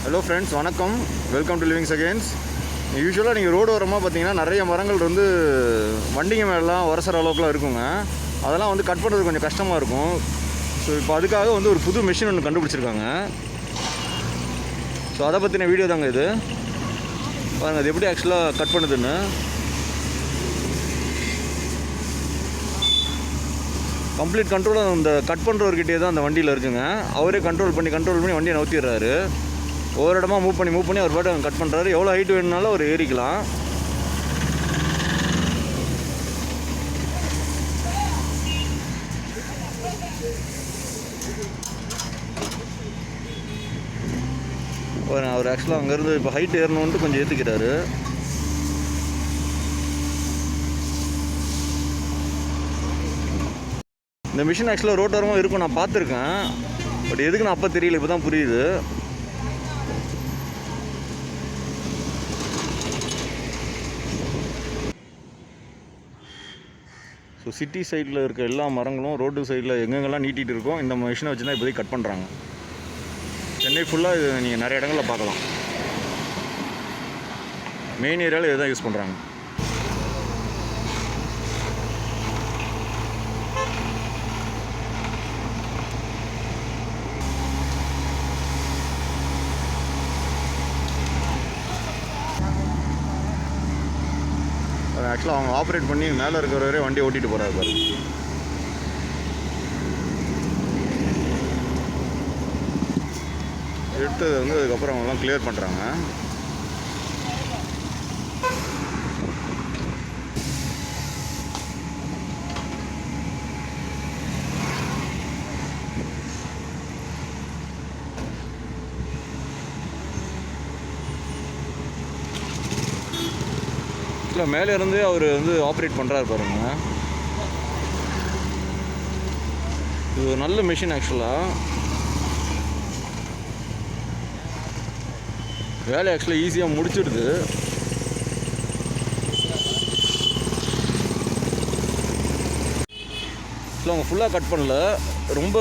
Hello friends, வணக்கம். Welcome to living seconds. யூஸ்வலாக நீங்கள் ரோடு ஓரமாக பார்த்தீங்கன்னா நிறைய மரங்கள் வந்து வண்டிங்க மேலாம் உரசுற அளவுக்குலாம் இருக்குங்க. அதெல்லாம் வந்து கட் பண்ணுறது கொஞ்சம் கஷ்டமாக இருக்கும். ஸோ இப்போ அதுக்காக வந்து ஒரு புது மிஷின் ஒன்று கண்டுபிடிச்சிருக்காங்க. ஸோ அதை பற்றின வீடியோ தாங்க இது. பாருங்கள் அது எப்படி ஆக்சுவலாக கட் பண்ணுதுன்னு. கம்ப்ளீட் கண்ட்ரோலாக அந்த கட் பண்ணுறவர்கிட்டே தான் அந்த வண்டியில் இருக்குங்க. அவரே கண்ட்ரோல் பண்ணி வண்டியை நவுத்திடுறாரு. ஒவ்வொரு இடமா மூவ் பண்ணி அவர் பாட்டு கட் பண்ணுறாரு. எவ்வளோ ஹைட் வேணும்னாலும் அவர் ஏறிக்கலாம். அவர் ஆக்சுவலாக அங்கேருந்து இப்போ ஹைட் ஏறணுன்ட்டு கொஞ்சம் ஏற்றிக்கிறாரு. இந்த மிஷின் ஆக்சுவலாக ரோட்டோரமாக இருக்கும், நான் பார்த்துருக்கேன். பட் எதுக்கு நான் அப்போ தெரியல, இப்போ தான் புரியுது. ஸோ சிட்டி சைடில் இருக்க எல்லா மரங்களும் ரோடு சைடில் எங்கெங்கெல்லாம் நீட்டிகிட்டு இருக்கோம் இந்த மிஷினை வச்சு தான் இப்போதைக்கு கட் பண்ணுறாங்க. சென்னை ஃபுல்லாக இது நீங்கள் நிறைய இடங்களில் பார்க்கலாம். மெயின் ஏரியாவில் இதுதான் யூஸ் பண்ணுறாங்க. ஆக்சுவலாக அவங்க ஆப்ரேட் பண்ணி மேலே இருக்கிறவரே வண்டி ஓட்டிகிட்டு போகிறாரு பாரு. எடுத்தது வந்து அதுக்கப்புறம் அவங்கெல்லாம் கிளியர் பண்ணுறாங்க. மேலே இருந்து அவர் வந்து ஆப்ரேட் பண்ணுறாரு பாருங்க. இது ஒரு நல்ல மிஷின். ஆக்சுவலாக வேலை ஆக்சுவலாக ஈஸியாக முடிச்சிடுது. அவங்க ஃபுல்லாக கட் பண்ணல, ரொம்ப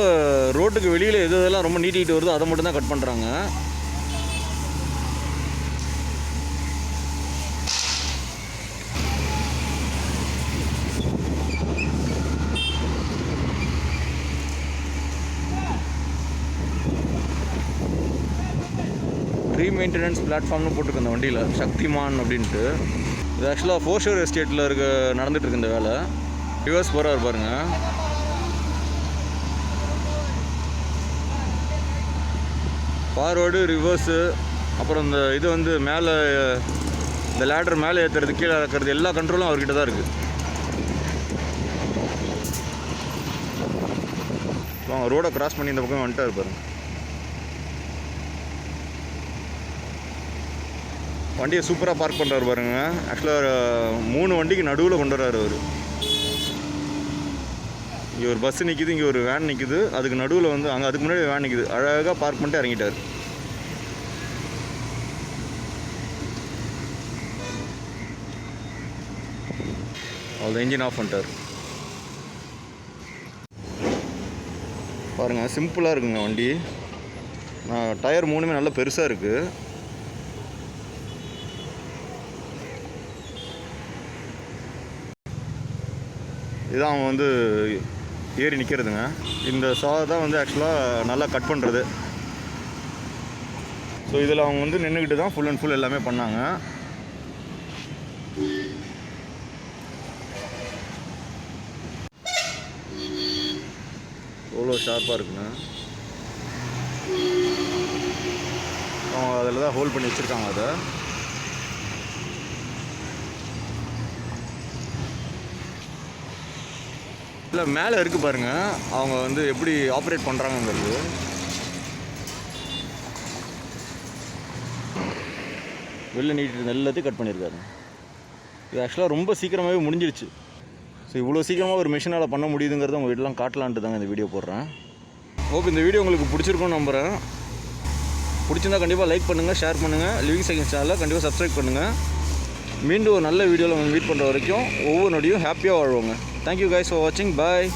ரோட்டுக்கு வெளியில் எது இதெல்லாம் ரொம்ப நீட்டிகிட்டு வருதோ அதை மட்டும்தான் கட் பண்ணுறாங்க. மெயின்டெனன்ஸ் பிளாட்ஃபார்ம்னு போட்டிருக்கு அந்த வண்டியில், சக்திமான் அப்படின்ட்டு. இது ஆக்சுவலாக ஃபோஷோர் எஸ்டேட்டில் நடந்துகிட்ருக்கு இந்த வேலை. ரிவர்ஸ் போகிறார் பாருங்க. ஃபார்வேர்டு, ரிவர்ஸு, அப்புறம் இந்த இது வந்து மேலே இந்த லேடர் மேலே ஏற்றுறது கீழே இறக்கிறது எல்லா கண்ட்ரோலும் அவர்கிட்ட தான் இருக்குது. அவங்க ரோடை கிராஸ் பண்ணி இந்த பக்கம் வந்துட்டார் பாருங்க. வண்டியை சூப்பராக பார்க் பண்ணுறாரு பாருங்க. ஆக்சுவலாக 3 வண்டிக்கு நடுவில் கொண்டு வர்றாரு அவர். இங்கே ஒரு பஸ்ஸு நிற்கிது, இங்கே ஒரு வேன் நிற்கிது, அதுக்கு நடுவில் வந்து அங்கே அதுக்கு முன்னாடி வேன் நிற்கிது. அழகாக பார்க் பண்ணிட்டு இறங்கிட்டார். அவ்வளோ இன்ஜின் ஆஃப் பண்ணிட்டார் பாருங்கள். சிம்பிளாக இருக்குங்க வண்டி. டயர் 3மே நல்லா பெருசாக இருக்குது. இதான் அவங்க வந்து ஏறி நிற்கிறதுங்க. இந்த சாவை தான் வந்து ஆக்சுவலாக நல்லா கட் பண்ணுறது. ஸோ இதில் அவங்க வந்து நின்றுக்கிட்டு தான் ஃபுல் அண்ட் ஃபுல் எல்லாமே பண்ணாங்க. எவ்வளோ ஷார்ப்பாக இருக்குங்க. அவங்க அதில் தான் ஹோல்ட் பண்ணி வச்சுருக்காங்க. அதை இல்லை மேலே இருக்குது பாருங்கள், அவங்க வந்து எப்படி ஆப்ரேட் பண்ணுறாங்கங்கிறது. வெளில நீட்டு எல்லாத்தையும் கட் பண்ணியிருக்காரு. இது ஆக்சுவலாக ரொம்ப சீக்கிரமாகவே முடிஞ்சிடுச்சு. ஸோ இவ்வளோ சீக்கிரமாக ஒரு மிஷினால் பண்ண முடியுதுங்கிறத உங்கள் வீட்டெலாம் காட்டலான்ட்டு தாங்க இந்த வீடியோ போடுறேன். ஓகே, இந்த வீடியோ உங்களுக்கு பிடிச்சிருக்கும்னு நம்புகிறேன். பிடிச்சிருந்தால் கண்டிப்பாக லைக் பண்ணுங்கள், ஷேர் பண்ணுங்கள். லிவிங் செகண்ட்ஸ் சேனலை கண்டிப்பாக சப்ஸ்கிரைப் பண்ணுங்கள். மீண்டும் ஒரு நல்ல வீடியோவில் மீட் பண்ணுற வரைக்கும் ஒவ்வொரு நொடியும் ஹாப்பியாக வாழ்வோங்க. தேங்க்யூ கைஸ் ஃபார் வாட்சிங். பாய்.